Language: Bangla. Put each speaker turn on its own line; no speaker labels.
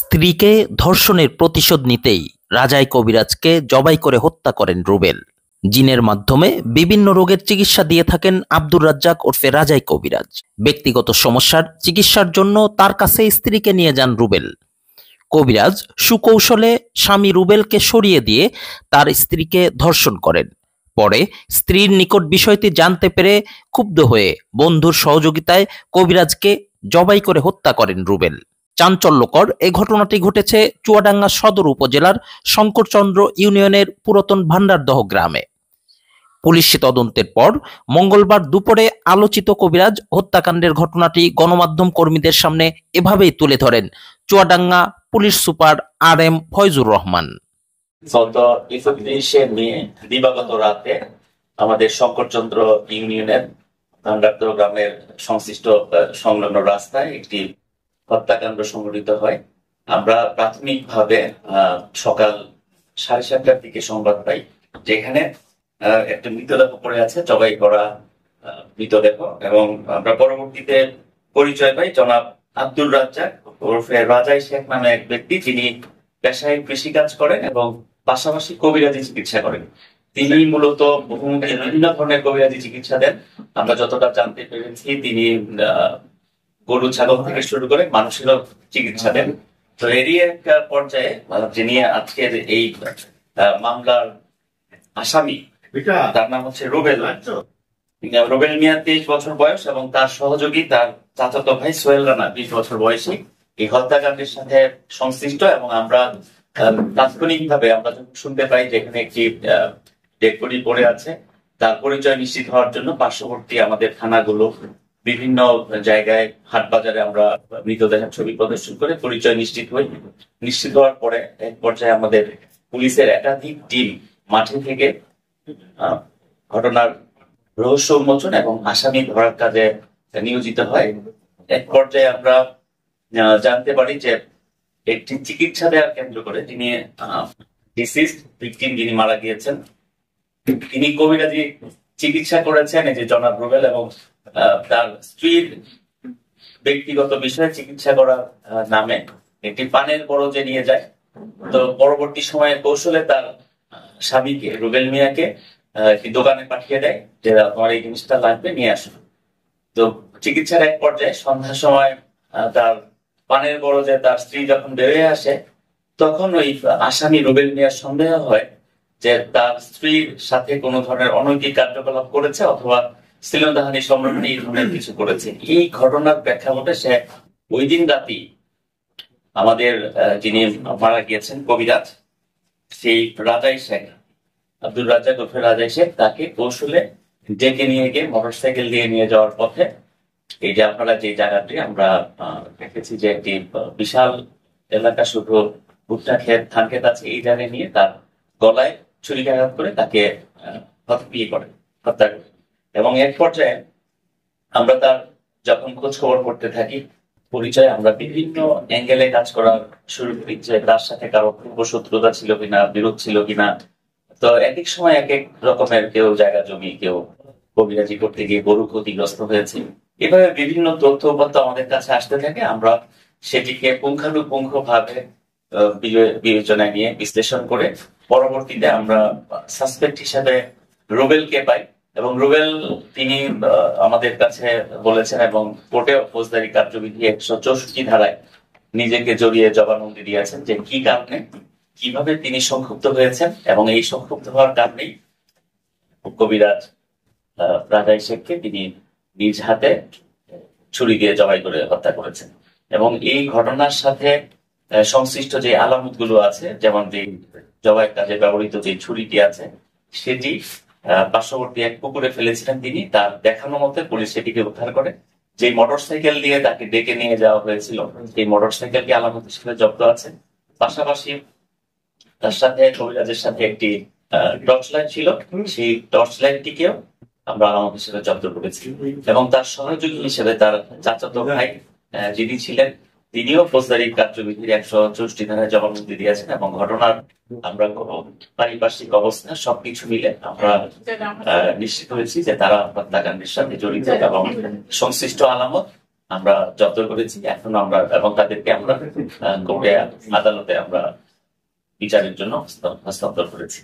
স্ত্রীকে ধর্ষণের প্রতিশোধ নিতেই রাজাই কবিরাজকে জবাই করে হত্যা করেন রুবেল। জিনের মাধ্যমে বিভিন্ন রোগের চিকিৎসা দিয়ে থাকেন আব্দুর রাজ্জাক ওরফে রাজাই কবিরাজ। ব্যক্তিগত সমস্যার চিকিৎসার জন্য তার কাছে স্ত্রীকে নিয়ে যান রুবেল। কবিরাজ সুকৌশলে স্বামী রুবেলকে সরিয়ে দিয়ে তার স্ত্রীকে ধর্ষণ করেন। পরে স্ত্রীর নিকট বিষয়টি জানতে পেরে ক্ষুব্ধ হয়ে বন্ধুর সহযোগিতায় কবিরাজকে জবাই করে হত্যা করেন রুবেল। চাঞ্চল্যকর এই ঘটনাটি ঘটেছে চুয়াডাঙ্গা সদর উপজেলার শঙ্করচন্দ্র ইউনিয়নের পুরাতন ভান্ডারদহ গ্রামে। পুলিশি তদন্তের পর মঙ্গলবার দুপুরে আলোচিত কবিরাজ হত্যাকাণ্ডের ঘটনাটি গণমাধ্যম কর্মীদের সামনে এভাবেই তুলে ধরেন Chuadanga police super RM Foyzur Rahman.
গত 31শে মে দিবাগত রাতে আমাদের শঙ্করচন্দ্র ইউনিয়নের ভান্ডারদহ গ্রামের সংশ্লিষ্ট সংলগ্ন রাস্তায় একটি হত্যাকাণ্ড সংঘটিত হয়। আমরা প্রাথমিকভাবে সকাল 7:30টার দিকে সংবাদ পাই যেখানে একটা মৃতদেহ পড়ে আছে, জবাই করা মৃতদেহ, এবং আমরা পরবর্তীতে পরিচয় পাই জনাব আব্দুর রাজ্জাক ওরফে রাজাই শেখ নামে এক ব্যক্তি, যিনি পেশায় কৃষিকাজ করেন এবং পাশাপাশি কবিরাজি চিকিৎসা করেন। তিনি মূলত বহুমুখী বিভিন্ন ধরনের কবিরাজি চিকিৎসা দেন। আমরা যতটা জানতে পেরেছি তিনি গরু ছাগল থেকে শুরু করে মানুষেরও চিকিৎসা দেন। তো এরই একটা পর্যায়ে যিনি আজকের এই মামলার আসামি, তার নাম হচ্ছে রুবেল। রুবেল মিয়া 23 বছর বয়স এবং তার সহযোগী তার চাচাতো ভাই সোহেল রানা 20 বছর বয়সী এই হত্যাকাণ্ডের সাথে সংশ্লিষ্ট। এবং আমরা তাৎক্ষণিকভাবে আমরা শুনতে পাই যেখানে একটি ডেড বডি পড়ে আছে, তার পরিচয় নিশ্চিত হওয়ার জন্য পার্শ্ববর্তী আমাদের থানাগুলো বিভিন্ন জায়গায় হাট বাজারে আমরা মৃতদেহের ছবি প্রদর্শন করে পরিচয় নিশ্চিত হই। নিশ্চিত হওয়ার পরে এক পর্যায়ে আমাদের পুলিশের একাধিক টিম মাঠে থেকে ঘটনার রহস্য উন্মোচন এবং আসামি ধরার কাজে নিয়োজিত হয়। এক পর্যায়ে আমরা জানতে পারি যে একটি চিকিৎসা দেওয়ার কেন্দ্র করে যিনি ডিসিজড ভিকটিম, যিনি মারা গিয়েছেন, তিনি কবিরাজি চিকিৎসা করেছেন এই যে জনাব রুবেল, এবং তার স্ত্রীর ব্যক্তিগত বিষয়ে চিকিৎসা করার নামে একটি পানের বরজে নিয়ে যায়। তো পরবর্তী সময়ে কৌশলে তার স্বামীকে রুবেল মিয়াকে একটি দোকানে পাঠিয়ে দেয় যে তোমার এই জিনিসটা লাগবে, নিয়ে আসো। তো চিকিৎসার এক পর্যায়ে সন্ধ্যার সময় তার পানের বরজে তার স্ত্রী যখন বেরিয়ে আসে, তখন ওই আসামি রুবেল মিয়ার সন্দেহ হয় যে তার স্ত্রীর সাথে কোনো ধরনের অনৈতিক কার্যকলাপ করেছে অথবা শ্লীলতাহানি সম্রাট এই ধরনের কিছু করেছে। এই ঘটনার প্রেক্ষাপটে সে ওই দিন রাতে আমাদের যিনি মারা গিয়েছেন কবিরাজ, সেই রাজাই শেখ আব্দুর রাজ্জাক ওরফে রাজাই শেখ, তাকে কৌশলে ডেকে নিয়ে গিয়ে মোটরসাইকেল দিয়ে নিয়ে যাওয়ার পথে এই যে আপনারা যে জায়গাটি আমরা দেখেছি যে একটি বিশাল এলাকা, শুধু ভুট্টা ক্ষেত ধান ক্ষেত আছে, এই জায়গায় নিয়ে তার গলায় ছুরিকাঘাত করে তাকে হত্যা করে। এবং এক পর্যায়ে আমরা তার যখন খোঁজ খবর করতে থাকি, পরিচয় আমরা বিভিন্ন অ্যাঙ্গেলে কাজ করা শুরু করি যে তার সাথে কারো পূর্ব শত্রুতা ছিল কিনা, বিরোধ ছিল কিনা। তো এক এক সময় এক এক রকমের, কেউ জায়গা জমি, কেউ কবিরাজি করতে গিয়ে গরু ক্ষতিগ্রস্ত হয়েছে, এভাবে বিভিন্ন তথ্য উপাত্ত আমাদের কাছে আসতে থাকে। আমরা সেটিকে পুঙ্খানুপুঙ্খ ভাবে বিবেচনায় নিয়ে বিশ্লেষণ করে পরবর্তীতে আমরা সাসপেক্ট হিসাবে রুবেলকে পাই। এবং রুবেল তিনি আমাদের কাছে বলেছেন এবং কোর্টে ফৌজদারি কার্যবিধি 164 ধারায় নিজেকে জড়িয়ে জবানবন্দি দিয়েছেন যে কি কারণে, কিভাবে তিনি সংক্ষুব্ধ হয়েছেন, এবং এই সংক্ষুব্ধ হওয়ার কারণেই কবিরাজ রাজাই শেখকে তিনি নিজ হাতে ছুরি দিয়ে জবাই করে হত্যা করেছেন। এবং এই ঘটনার সাথে সংশ্লিষ্ট যে আলামত গুলো আছে, যেমন যে জবাই কাজে ব্যবহৃত যে ছুরিটি আছে, সেটি পার্শ্ববর্তী এক পুকুরে ফেলেছিলেন তিনি। তার দেখানো মতে পুলিশ সেটিকে উদ্ধার করে। যে মোটরসাইকেল দিয়ে তাকে ডেকে নিয়ে যাওয়া হয়েছিল, এই মোটরসাইকেলটি আলামত হিসেবে জব্দ আছে। পাশাপাশি তার সাথে কবিরাজের সাথে একটি টর্চ লাইট ছিল, সেই টর্চ লাইটটিকেও আমরা আলামত হিসেবে জব্দ করেছি। এবং তার সহযোগী হিসেবে তার চাচাতো ভাই যিনি ছিলেন, তিনিও ফৌজদারি কার্যবিধির 164 ধারায় জবানবন্দি দিয়েছেন। এবং ঘটনার আমরা পারিপার্শ্বিক অবস্থা সবকিছু মিলে আমরা নিশ্চিত হয়েছি যে তারা হত্যাকাণ্ডের সাথে জড়িত এবং সংশ্লিষ্ট আলামত আমরা জব্দ করেছি। এখন আমরা এবং তাদেরকে আমরা কোর্টে আদালতে আমরা বিচারের জন্য হস্তান্তর করেছি।